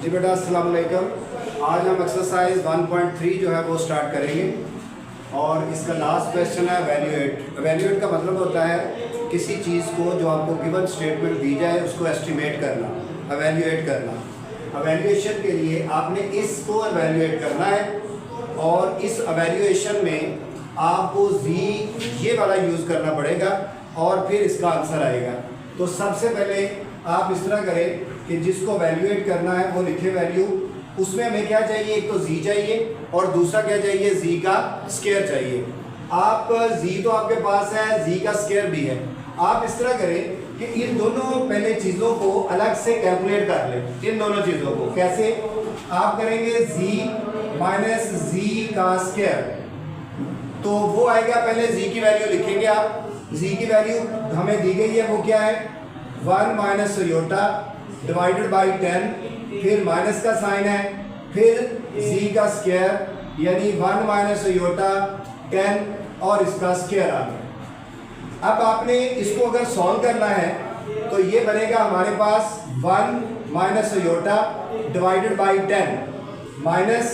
जी बेटा अस्सलाम वालेकुम। आज हम एक्सरसाइज 1.3 जो है वो स्टार्ट करेंगे और इसका लास्ट क्वेश्चन है वैल्यूएट। वैल्यूएट का मतलब होता है किसी चीज़ को जो आपको गिवन स्टेटमेंट दी जाए उसको एस्टिमेट करना, एवेल्यूएट करना। एवेल्यूएशन के लिए आपने इसको एवेल्यूएट करना है और इस एवेल्यूएशन में आपको ये वाला यूज़ करना पड़ेगा और फिर इसका आंसर आएगा। तो सबसे पहले आप इस तरह करें कि जिसको वैल्यूएट करना है वो लिखे वैल्यू। उसमें हमें क्या चाहिए, एक तो जी चाहिए और दूसरा क्या चाहिए, जी का स्क्वायर चाहिए। आप जी तो आपके पास है, जी का स्क्वायर भी है। आप इस तरह करें कि इन दोनों पहले चीज़ों को अलग से कैलकुलेट कर लें। इन दोनों चीज़ों को कैसे आप करेंगे, जी माइनस जी का स्क्वायर, तो वो आएगा। पहले जी की वैल्यू लिखेंगे आप। जी की वैल्यू हमें दी गई है, वो क्या है, 1 माइनस योटा डिवाइडेड बाई 10, फिर माइनस का साइन है, फिर जी का स्क्वायर यानी 1 माइनस योटा 10 और इसका स्क्वायर आ गया। अब आपने इसको अगर सॉल्व करना है तो ये बनेगा हमारे पास 1 minus iota divided by 10 minus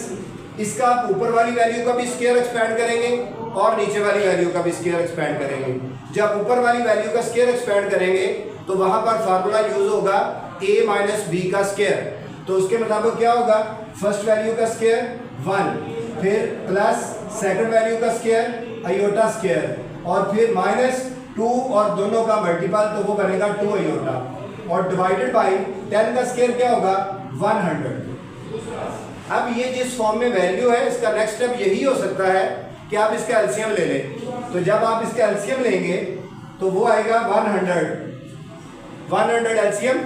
इसका ऊपर वाली वैल्यू का भी स्क्वायर एक्सपेंड करेंगे और नीचे वाली वैल्यू का भी स्क्वायर एक्सपेंड करेंगे। जब ऊपर वाली वैल्यू का स्क्वायर एक्सपेंड करेंगे तो वहां पर फार्मूला यूज होगा a माइनस बी का स्क्वायर। तो उसके मुताबिक क्या होगा, फर्स्ट वैल्यू का स्क्वायर 1, फिर प्लस सेकंड वैल्यू का स्क्वायर अयोटा स्क्वायर और फिर माइनस 2 और दोनों का मल्टीपल, तो वो बनेगा 2 अयोटा और डिवाइडेड बाई 10 का स्क्वायर क्या होगा 100। अब ये जिस फॉर्म में वैल्यू है इसका नेक्स्ट स्टेप यही हो सकता है कि आप इसका एलसीएम ले लें। तो जब आप इसका एलसीएम लेंगे तो वो आएगा 100 एलसीएम।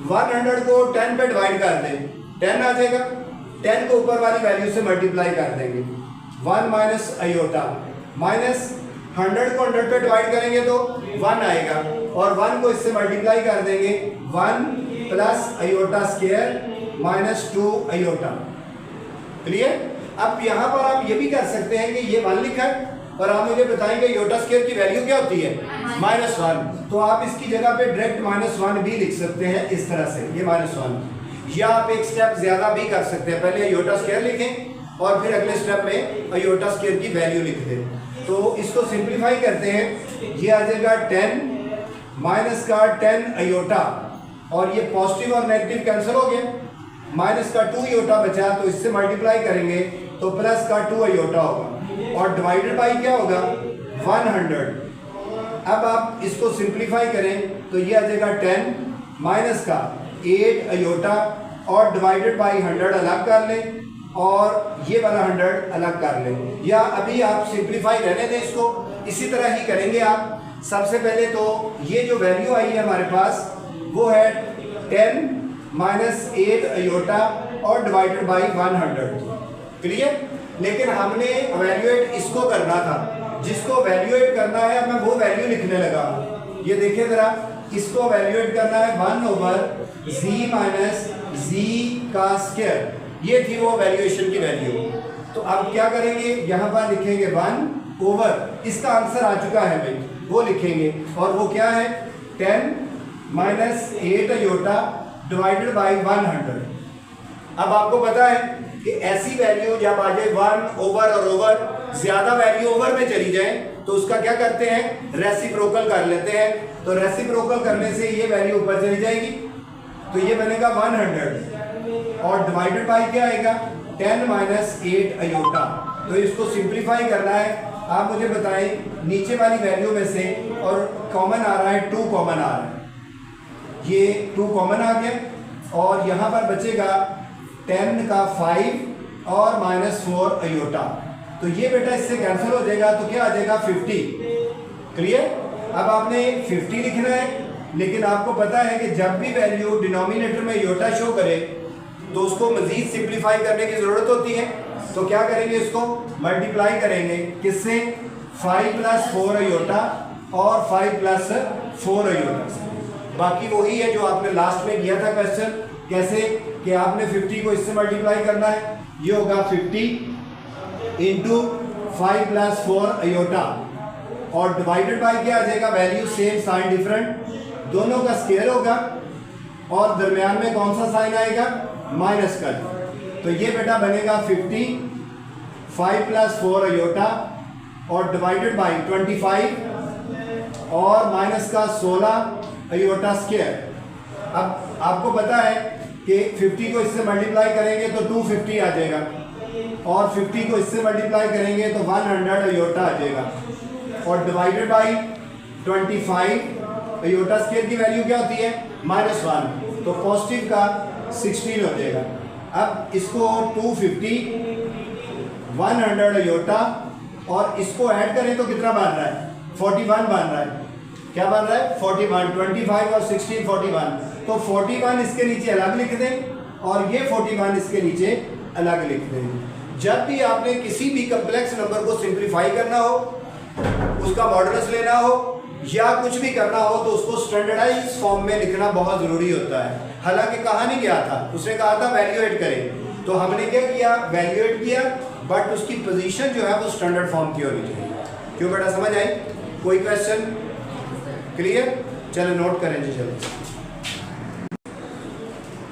100 को 10 पे डिवाइड कर दें, 10 आ जाएगा। 10 को ऊपर वाली वैल्यू से मल्टीप्लाई कर देंगे, 1 माइनस अयोटा माइनस 100 को 100 पे डिवाइड करेंगे तो 1 आएगा और 1 को इससे मल्टीप्लाई कर देंगे, 1 plus iota square minus 2 iota. Clear. अब यहाँ पर आप ये भी कर सकते हैं कि ये 1 लिखा है और आप मुझे बताएंगे योटा स्क्वायर की वैल्यू क्या होती है, -1। तो आप इसकी जगह पे डायरेक्ट -1 भी लिख सकते हैं इस तरह से, ये -1। या आप एक स्टेप ज्यादा भी कर सकते हैं, पहले योटा स्क्वायर लिखें और फिर अगले स्टेप में योटा स्क्वायर की वैल्यू लिख दें। तो इसको सिंप्लीफाई करते हैं, ये आ जाएगा 10 माइनस का 10 अयोटा और ये पॉजिटिव और नेगेटिव कैंसिल हो गया, माइनस का 2 अयोटा बचा तो इससे मल्टीप्लाई करेंगे तो प्लस का 2 अयोटा होगा और डिवाइडेड बाई क्या होगा 100। अब आप इसको सिंप्लीफाई करें तो ये आ जाएगा 10 माइनस का 8 अयोटा और डिवाइडेड बाई 100 अलग कर लें और ये वाला 100 अलग कर लें। या अभी आप सिंप्लीफाई रहने दें, इसको इसी तरह ही करेंगे आप। सबसे पहले तो ये जो वैल्यू आई है हमारे पास वो है 10 माइनस 8 अयोटा और डिवाइडेड बाई 100। क्लियर। लेकिन हमने एवेल्यूएट इसको करना था, जिसको एवेल्यूएट करना है अब मैं वो वैल्यू लिखने लगा। ये देखिए जरा, इसको एवेल्यूएट करना है 1/z माइनस z का स्क्वायर। ये थी वो वैल्यूएशन की वैल्यू। तो अब क्या करेंगे, यहाँ पर लिखेंगे 1/, इसका आंसर आ चुका है भाई, वो लिखेंगे और वो क्या है 10 माइनस 8 अयोटा डिवाइडेड बाई 100। अब आपको पता है कि ऐसी वैल्यू जब आ जाए 1/, और ओवर ज्यादा वैल्यू ओवर में चली जाए तो उसका क्या करते हैं, रेसिप्रोकल कर लेते हैं। तो रेसिप्रोकल करने से ये वैल्यू ऊपर चली जाएगी तो ये बनेगा 100 और डिवाइडेड बाई क्या आएगा 10 माइनस 8 अयोटा। तो इसको सिंप्लीफाई करना है। आप मुझे बताएं नीचे वाली वैल्यू में से, और कॉमन आ रहा है 2 कॉमन आ रहा है, ये 2 कॉमन आ गया और यहाँ पर बचेगा 10 का 5 और -4 अयोटा। तो ये बेटा इससे कैंसिल हो जाएगा तो क्या आ जाएगा 50। क्लियर। अब आपने 50 लिखना है, लेकिन आपको पता है कि जब भी वैल्यू डिनोमिनेटर में अयोटा शो करे तो उसको मजीद सिंप्लीफाई करने की जरूरत होती है। तो क्या करेंगे, इसको मल्टीप्लाई करेंगे किससे, 5 + 4 अयोटा और 5 + 4 अयोटा। बाकी वही है जो आपने लास्ट में किया था क्वेश्चन, कैसे कि आपने 50 को इससे मल्टीप्लाई करना है, ये होगा 50 इंटू 5 + 4 अयोटा और डिवाइडेड बाई क्या आ जाएगा, वैल्यू सेम साइन डिफरेंट, दोनों का स्क्वायर होगा और दरमियान में कौन सा साइन आएगा, माइनस का। तो ये बेटा बनेगा 50, 5 + 4 अयोटा और डिवाइडेड बाई 25 और माइनस का 16 अयोटा स्क्वायर। अब आपको पता है कि 50 को इससे मल्टीप्लाई करेंगे तो 250 आ जाएगा और 50 को इससे मल्टीप्लाई करेंगे तो 100 अयोटा आ जाएगा और डिवाइडेड बाई 25 अयोटा स्क्वायर की वैल्यू क्या होती है, -1, तो पॉजिटिव का 16 हो जाएगा। अब इसको 250, 100 अयोटा और इसको ऐड करें तो कितना बन रहा है, 41 बन रहा है। क्या बन रहा है, 41, 25 और 16 41। तो 41 इसके नीचे अलग लिख दें और ये 41 इसके नीचे अलग लिख दें। जब भी आपने किसी भी कम्प्लेक्स नंबर को सिंप्लीफाई करना हो, उसका मॉडुलस लेना हो या कुछ भी करना हो तो उसको स्टैंडर्डाइज फॉर्म में लिखना बहुत ज़रूरी होता है। हालांकि कहा नहीं गया था, उसने कहा था वैल्यूएट करें, तो हमने क्या किया, वैल्यूएट किया, बट उसकी पोजीशन जो है वो स्टैंडर्ड फॉर्म की होनी चाहिए। क्यों बेटा, समझ आई? कोई क्वेश्चन क्लियर? चलो नोट करें जी जल्दी।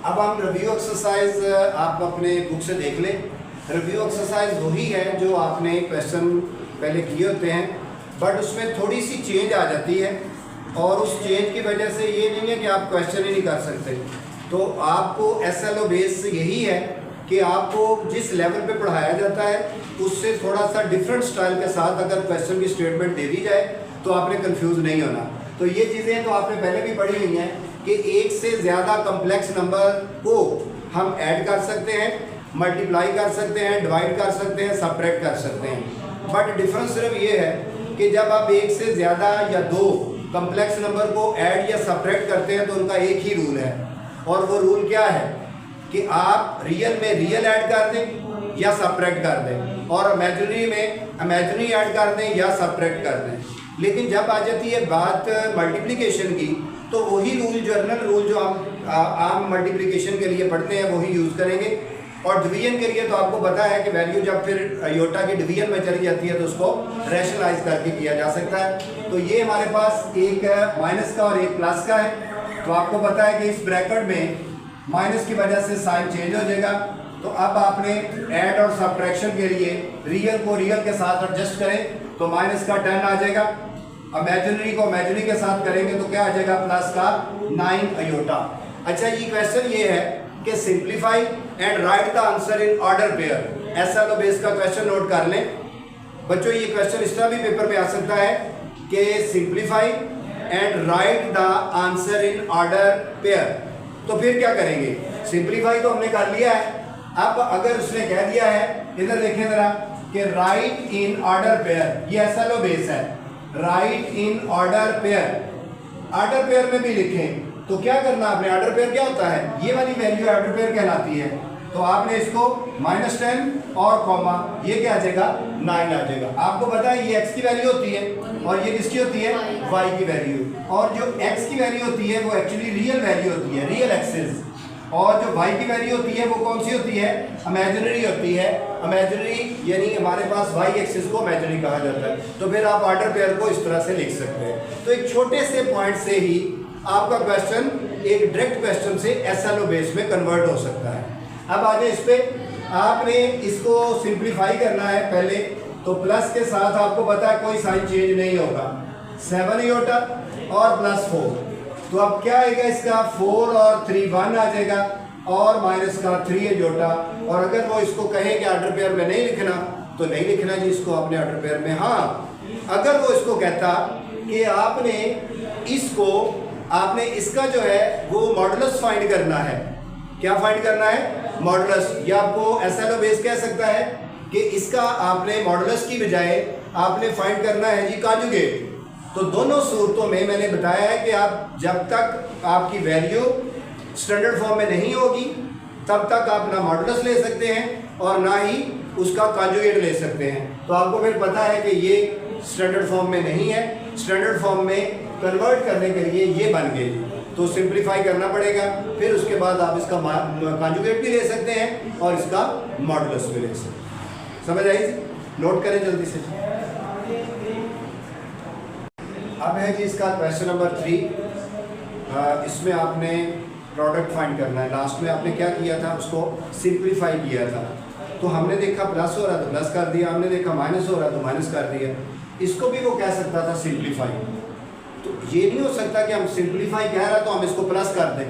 अब हम रिव्यू एक्सरसाइज आप अपने बुक से देख लें। रिव्यू एक्सरसाइज वही है जो आपने क्वेश्चन पहले किए होते हैं, बट उसमें थोड़ी सी चेंज आ जाती है और उस चेंज की वजह से ये नहीं है कि आप क्वेश्चन ही नहीं कर सकते। तो आपको SLO बेस यही है कि आपको जिस लेवल पे पढ़ाया जाता है उससे थोड़ा सा डिफरेंट स्टाइल के साथ अगर क्वेश्चन की स्टेटमेंट दे दी जाए तो आपने कंफ्यूज नहीं होना। तो ये चीज़ें तो आपने पहले भी पढ़ी हुई हैं कि एक से ज़्यादा कम्प्लेक्स नंबर को हम ऐड कर सकते हैं, मल्टीप्लाई कर सकते हैं, डिवाइड कर सकते हैं, सब्ट्रैक्ट कर सकते हैं। बट डिफरेंस सिर्फ ये है कि जब आप एक से ज़्यादा या दो कम्प्लेक्स नंबर को ऐड या सब्ट्रैक्ट करते हैं तो उनका एक ही रूल है, और वो रूल क्या है कि आप रियल में रियल ऐड कर दें या सब्ट्रैक्ट कर दें और इमेजिनरी में इमेजिनरी ऐड कर दें या सब्ट्रैक्ट कर दें। लेकिन जब आ जाती है बात मल्टीप्लिकेशन की तो वही रूल, जर्नल रूल जो हम आम मल्टीप्लिकेशन के लिए पढ़ते हैं वही यूज़ करेंगे। और डिवीजन के लिए तो आपको पता है कि वैल्यू जब फिर अयोटा की डिवीजन में चली जाती है तो उसको रैशनलाइज करके किया जा सकता है। तो ये हमारे पास एक माइनस का और एक प्लस का है। तो आपको पता है कि इस ब्रैकेट में माइनस की वजह से साइन चेंज हो जाएगा। तो अब आपने ऐड और सब्ट्रैक्शन के लिए रियल को रियल के साथ एडजस्ट करें तो माइनस का 10 आ जाएगा, इमेजिनरी को इमेजिनरी के साथ करेंगे तो क्या आ जाएगा, प्लस का 9 अयोटा। अच्छा, ये क्वेश्चन ये है कि simplify and right the answer in order pair. SLO base का क्वेश्चन नोट कर लें बच्चों। ये क्वेश्चन इस तरह भी पेपर में आ सकता है कि simplify and right the answer in order pair. तो फिर क्या करेंगे, सिंप्लीफाई तो हमने कर लिया है। अब अगर उसने कह दिया है, इधर देखें जरा, कि राइट इन ऑर्डर पेयर, ये SLO बेस है, right in order pair. Order pair में भी लिखें तो क्या करना आपने, ऑर्डर पेयर क्या होता है, ये वाली वैल्यू ऑर्डर पेयर कहलाती है। तो आपने इसको -10 और कॉमा, ये क्या आ जाएगा, 9 आ जाएगा। आपको पता है ये x की वैल्यू होती है और ये किसकी होती है, y की वैल्यू। और जो x की वैल्यू होती है वो एक्चुअली रियल वैल्यू होती है, रियल एक्सिस। और जो y की वैल्यू होती है वो कौन सी होती है, इमेजिनरी होती है। इमेजिनरी यानी हमारे पास y एक्सिस को इमेजिनरी कहा जाता है। तो फिर आप ऑर्डर पेयर को इस तरह से लिख सकते हैं। तो एक छोटे से पॉइंट से ही आपका क्वेश्चन एक डायरेक्ट क्वेश्चन से SLO बेस में कन्वर्ट हो सकता है। अब आ जाए इस पे, आपने इसको सिंप्लीफाई करना है पहले। तो प्लस के साथ आपको पता है कोई साइन चेंज नहीं होगा, 7 अयोटा और +4। तो अब क्या आएगा इसका, 4 और 3 1 आ जाएगा और माइनस का 3 अयोटा। और अगर वो इसको कहे कि ऑर्डर पेयर में नहीं लिखना तो नहीं लिखना जी इसको अपने ऑर्डर पेयर में। हाँ, अगर वो इसको कहता कि आपने इसका जो है वो मॉडुलस फाइंड करना है। क्या फाइंड करना है, मॉडुलस। या आपको SLO बेस कह सकता है कि इसका आपने मॉडुलस की बजाय आपने फाइंड करना है जी कॉन्जुगेट। तो दोनों सूरतों में मैंने बताया है कि आप जब तक आपकी वैल्यू स्टैंडर्ड फॉर्म में नहीं होगी तब तक आप ना मॉडुलस ले सकते हैं और ना ही उसका कॉन्जुगेट ले सकते हैं। तो आपको फिर पता है कि ये स्टैंडर्ड फॉर्म में नहीं है, स्टैंडर्ड फॉर्म में कन्वर्ट करने के लिए ये बन गए। तो सिंप्लीफाई करना पड़ेगा, फिर उसके बाद आप इसका कॉन्जुगेट भी ले सकते हैं और इसका मॉडुलस भी ले सकते हैं। समझ आई? नोट करें जल्दी से। अब है जी इसका क्वेश्चन नंबर 3। इसमें आपने प्रोडक्ट फाइंड करना है। लास्ट में आपने क्या किया था, उसको सिंप्लीफाई किया था। तो हमने देखा प्लस हो रहा तो प्लस कर दिया, हमने देखा माइनस हो रहा तो माइनस कर दिया। इसको भी वो कह सकता था सिंप्लीफाई। तो ये नहीं हो सकता कि हम सिंप्लीफाई कह रहा तो हम इसको प्लस कर दें,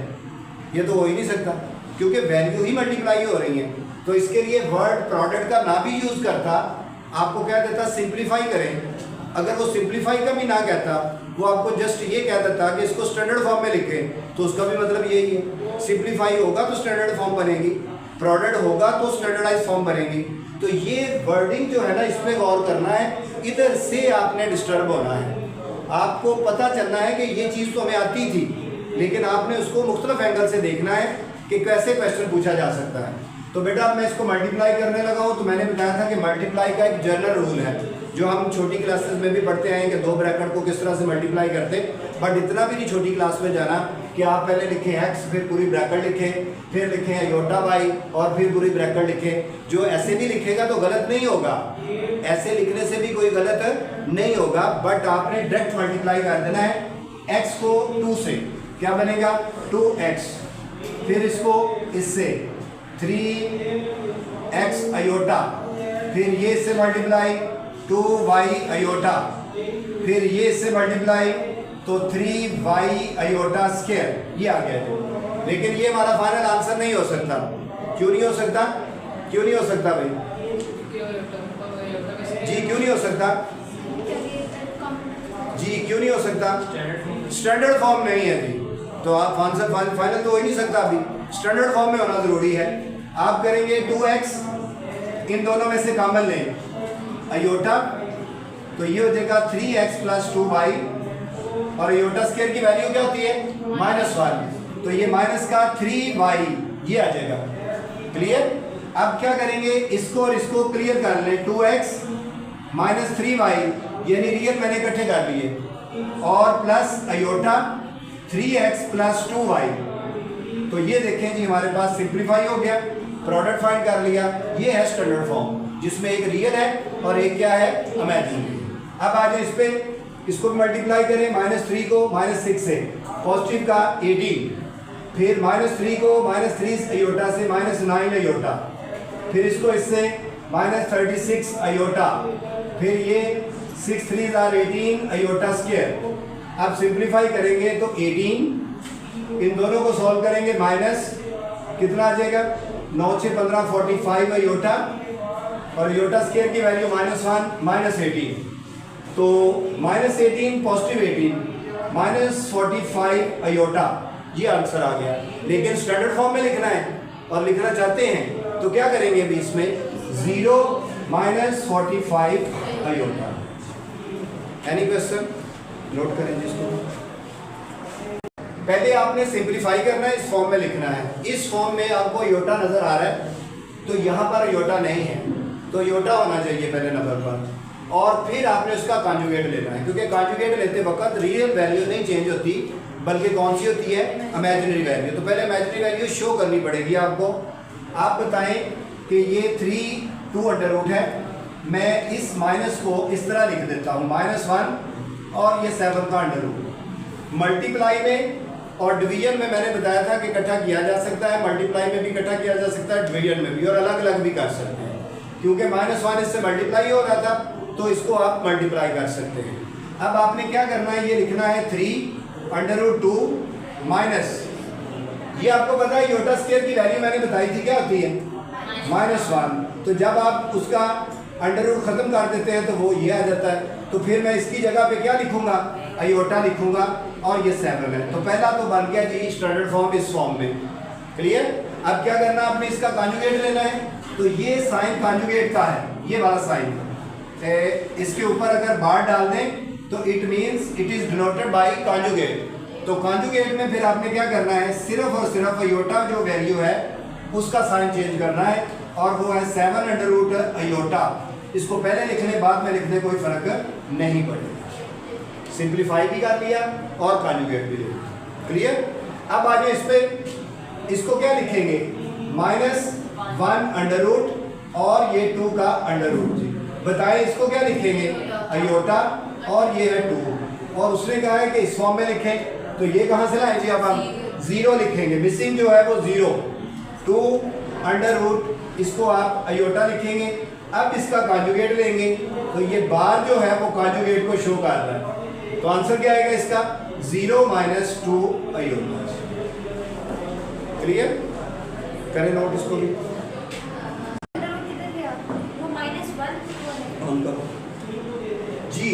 ये तो हो ही नहीं सकता क्योंकि वैल्यू ही मल्टीप्लाई हो रही है। तो इसके लिए वर्ड प्रोडक्ट का ना भी यूज़ करता, आपको कह देता सिंप्लीफाई करें। अगर वो सिंप्लीफाई का भी ना कहता, वो आपको जस्ट ये कह देता कि इसको स्टैंडर्ड फॉर्म में लिखें, तो उसका भी मतलब यही है। सिंप्लीफाई होगा तो स्टैंडर्ड फॉर्म बनेगी, प्रोडक्ट होगा तो स्टैंडर्डाइज फॉर्म बनेगी। तो ये वर्डिंग जो है ना, इसमें गौर करना है, इधर से आपने डिस्टर्ब होना है। आपको पता चलना है कि ये चीज़ तो हमें आती थी, लेकिन आपने उसको मुख्तलिफ एंगल से देखना है कि कैसे क्वेश्चन पूछा जा सकता है। तो बेटा मैं इसको मल्टीप्लाई करने लगा हूँ, तो मैंने बताया था कि मल्टीप्लाई का एक जनरल रूल है जो हम छोटी क्लासेस में भी पढ़ते हैं कि दो ब्रैकेट को किस तरह से मल्टीप्लाई करते। बट इतना भी नहीं छोटी क्लास में जाना कि आप पहले लिखें x, फिर पूरी ब्रैकेट लिखें, फिर लिखें आयोटा y और फिर पूरी ब्रैकेट लिखें। जो ऐसे भी लिखेगा तो गलत नहीं होगा, ऐसे लिखने से भी कोई गलत नहीं होगा। बट आपने डायरेक्ट मल्टीप्लाई कर देना है x को 2 से, क्या बनेगा 2x, फिर इसको इससे 3x अयोटा, फिर ये इससे मल्टीप्लाई 2y अयोटा, फिर ये इससे मल्टीप्लाई तो 3y अयोटा स्क्वायर, ये आ गया। लेकिन ये हमारा फाइनल आंसर नहीं हो सकता। क्यों नहीं हो सकता? क्यों नहीं हो सकता भाई जी? क्यों नहीं हो सकता जी? क्यों नहीं हो सकता? स्टैंडर्ड फॉर्म नहीं है जी, तो आप आंसर फाइनल तो हो ही नहीं सकता। अभी स्टैंडर्ड फॉर्म में होना जरूरी है। आप करेंगे 2x, इन दोनों में से कॉमन लें अयोटा, तो ये हो जाएगा 3x प्लस 2y, और अयोटा स्क्वायर की वैल्यू क्या होती है -1, तो ये माइनस का 3y ये आ जाएगा। क्लियर? अब क्या करेंगे, इसको और इसको क्लियर कर लें। 2x माइनस 3y यानी रियल मैंने इकट्ठे कर लिए, और plus iota 3x plus 2y, तो ये देखें जी हमारे पास सिंप्लीफाई हो गया, प्रोडक्ट फाइंड कर लिया। ये है स्टैंडर्ड फॉर्म जिसमें एक रियल है और एक क्या है इमेजिनरी। अब आ जाए इस पे, इसको मल्टीप्लाई करें -3 को -6 से, पॉजिटिव का 18, फिर -3 को -3 अयोटा से -9 अयोटा, फिर इसको इससे -36 अयोटा, फिर ये 6 3 आर 18 अयोटा स्क्वायर। अब सिंप्लीफाई करेंगे तो 18, इन दोनों को सॉल्व करेंगे माइनस कितना आ जाएगा 9 6 15 45 अयोटा, और अयोटा स्क्वायर की वैल्यू -1 -18, तो -18 पॉजिटिव 18 -45 अयोटा, ये आंसर आ गया। लेकिन स्टैंडर्ड फॉर्म में लिखना है और लिखना चाहते हैं तो क्या करेंगे अभी इसमें 0 -45 अयोटा। Any question? नोट करें जिसको। पहले आपने सिंप्लीफाई करना है, इस फॉर्म में लिखना है। इस फॉर्म में आपको अयोटा नजर आ रहा है, तो यहाँ पर अयोटा नहीं है, तो अयोटा होना चाहिए पहले नंबर पर, और फिर आपने उसका कॉन्जुगेट लेना है, क्योंकि कॉन्जुगेट लेते वक्त रियल वैल्यू नहीं चेंज होती, बल्कि कौन सी होती है इमेजिनरी वैल्यू। तो पहले इमेजिनरी वैल्यू शो करनी पड़ेगी आपको। आप बताएं कि ये 3 2 अंडर रूट है, मैं इस माइनस को इस तरह लिख देता हूँ -1 और ये 7 का अंडर रूट। मल्टीप्लाई में और डिवीजन में मैंने बताया था कि इकट्ठा किया जा सकता है, मल्टीप्लाई में भी इकट्ठा किया जा सकता है, डिवीजन में भी, और अलग अलग भी कर सकते हैं। क्योंकि -1 इससे मल्टीप्लाई हो रहा था, तो इसको आप मल्टीप्लाई कर सकते हैं। अब आपने क्या करना है, ये लिखना है 3 अंडर रूट 2 माइनस, ये आपको पता है अयोटा स्क्वायर की वैल्यू मैंने बताई थी क्या होती है -1, तो जब आप उसका अंडर रूट खत्म कर देते हैं तो वो ये आ जाता है। तो फिर मैं इसकी जगह पे क्या लिखूंगा, अयोटा लिखूंगा, और ये 7 है। तो पहला तो बन गया जी स्टैंडर्ड फॉर्म इस फॉर्म में। क्लियर? अब क्या करना, आपने इसका कॉन्जुगेट लेना है, तो ये साइन कॉन्जुगेट का है, ये वाला साइन, इसके ऊपर अगर बार डाल दें तो it means it is denoted by conjugate. तो कॉन्जुगेट में फिर आपने क्या करना है, सिर्फ और सिर्फ अयोटा जो वैल्यू है उसका साइन चेंज करना है, और वो है 7 अंडर रूट अयोटा। इसको पहले लिखने बाद में लिखने कोई फर्क नहीं पड़ेगा। सिंप्लीफाई भी कर लिया और कॉन्जुगेट भी ले लिया। क्लियर? अब आ जाए इस पे, इसको क्या लिखेंगे -1 अंडर रूट और ये 2 का अंडर रूट। जी बताएं इसको क्या लिखेंगे, अयोटा, और ये है 2, और उसने कहा है कि इस फॉर्म में लिखें, तो ये कहाँ से लाए जी अब हम जीरो लिखेंगे, मिसिंग जो है वो जीरो, 2 अंडर रूट इसको आप अयोटा लिखेंगे। अब इसका कॉन्जुगेट लेंगे तो ये बार जो है वो कॉन्जुगेट को शो कर रहा है, तो आंसर क्या आएगा इसका 0 माइनस 2 अयोटा। क्लियर, करें नोट इसको भी। जी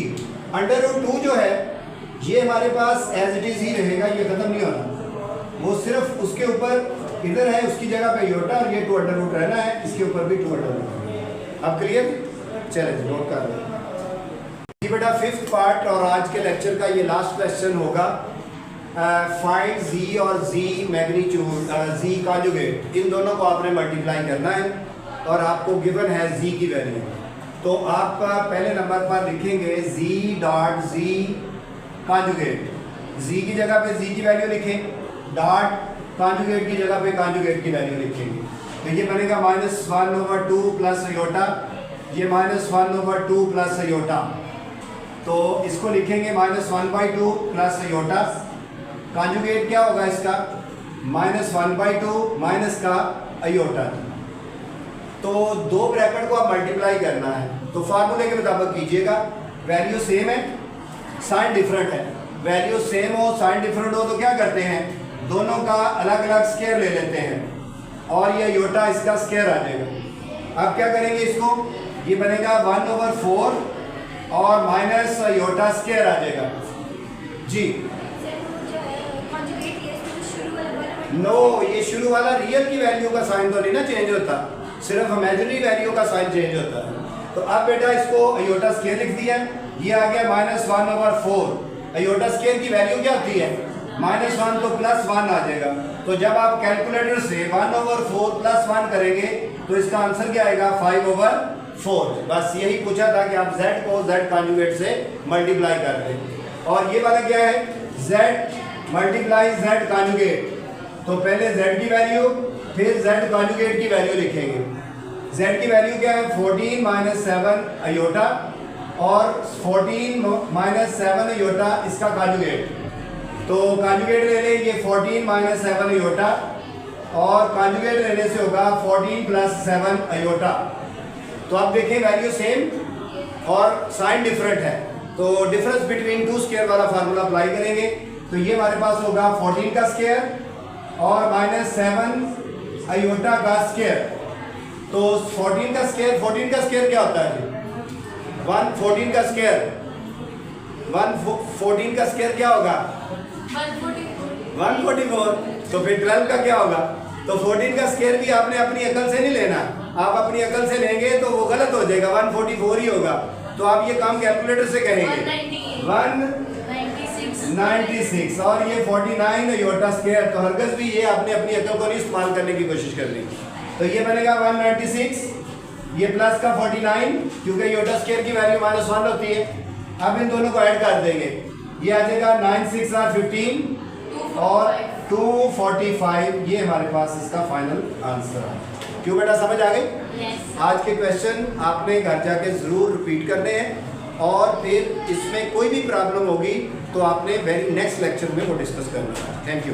अंडर रूट 2 जो है ये हमारे पास एज इट इज ही रहेगा, ये खत्म नहीं होना, वो सिर्फ उसके ऊपर इधर है उसकी जगह पे योटा और ये 2 अंडर रूट रहना है, इसके ऊपर भी 2 अंडर रूट। अब क्लियर, चले जी नोट कर लो जी बेटा। 5th पार्ट और आज के लेक्चर का ये लास्ट क्वेश्चन होगा। फाइंड z और z मैग्नीट्यूड, z कॉन्जुगेट, इन दोनों को आपने मल्टीप्लाई करना है और आपको गिवन है z की वैल्यू। तो आप पहले नंबर पर लिखेंगे z dot z conjugate, z की जगह पे z की वैल्यू लिखें, डॉट कॉन्जुगेट की जगह पे कॉन्जुगेट की वैल्यू लिखेंगे। तो ये बनेगा -1/2 प्लस अयोटा, ये -1/2 प्लस अयोटा, तो इसको लिखेंगे -1/2 प्लस अयोटा। कॉन्जुगेट क्या होगा इसका -1/2 माइनस का अयोटा। तो दो ब्रैकेट को आप मल्टीप्लाई करना है, तो फार्मूले के मुताबिक कीजिएगा। वैल्यू सेम है, साइन डिफरेंट है। वैल्यू सेम हो साइन डिफरेंट हो तो क्या करते हैं, दोनों का अलग अलग स्क्वायर ले लेते हैं और ये अयोटा इसका स्क्वायर आ जाएगा। अब क्या करेंगे इसको, ये बनेगा 1/4 और माइनस अयोटा स्क्वायर आ जाएगा जी। नो ये शुरू वाला रियल की वैल्यू का साइन तो नहीं ना चेंज होता, सिर्फ इमेजिनरी वैल्यू का साइन चेंज होता है। तो अब बेटा इसको अयोटा स्क्वायर लिख दिया, ये आ गया -1/4। अयोटा स्क्वायर की वैल्यू क्या होती है -1, तो +1 आ जाएगा। तो जब आप कैलकुलेटर से 1/4 + 1 करेंगे तो इसका आंसर क्या आएगा 5/4। बस यही पूछा था कि आप z को z कॉन्जुगेट से मल्टीप्लाई कर दें। और ये वाला क्या है z मल्टीप्लाई z कॉन्जुगेट, तो पहले z की वैल्यू फिर z कॉन्जुगेट की वैल्यू लिखेंगे। z की वैल्यू क्या है 14 - 7 अयोटा और 14 - 7 अयोटा इसका कॉन्जुगेट। तो कॉन्जुगेट ले लें, ये 14 - 7 अयोटा और कॉन्जुगेट लेने से होगा 14 + 7 अयोटा। तो आप देखें वैल्यू सेम और साइन डिफरेंट है, तो डिफरेंस बिटवीन 2 स्क्वायर वाला फार्मूला अप्लाई करेंगे। तो ये हमारे पास होगा 14 का स्क्वायर और -7 अयोटा का स्क्वायर। तो 14 का स्क्वायर क्या होता है 14 का स्क्वायर 14 का स्क्वायर क्या होगा 144। तो फिर 12 का क्या होगा, तो 14 का स्क्वायर भी आपने अपनी अकल से नहीं लेना, आप अपनी अकल से लेंगे तो वो गलत हो जाएगा, 144 ही होगा। तो आप ये काम कैलकुलेटर से करेंगे 196 और ये 49 अयोटा स्क्वायर। तो हरगिज़ भी ये आपने अपनी अकल को नहीं इस्तेमाल करने की कोशिश करनी। तो ये बनेगा 196, ये प्लस का 49 क्योंकि अयोटा स्क्वायर की वैल्यू -1 होती है। अब इन दोनों को ऐड कर देंगे, ये आ जाएगा 9 × 6 = 15 और 245। ये हमारे पास इसका फाइनल आंसर है। क्यों बेटा समझ आ गई? yes. आज के क्वेश्चन आपने घर जाके ज़रूर रिपीट करने हैं और फिर इसमें कोई भी प्रॉब्लम होगी तो आपने वेरी नेक्स्ट लेक्चर में वो डिस्कस करना है। Thank you.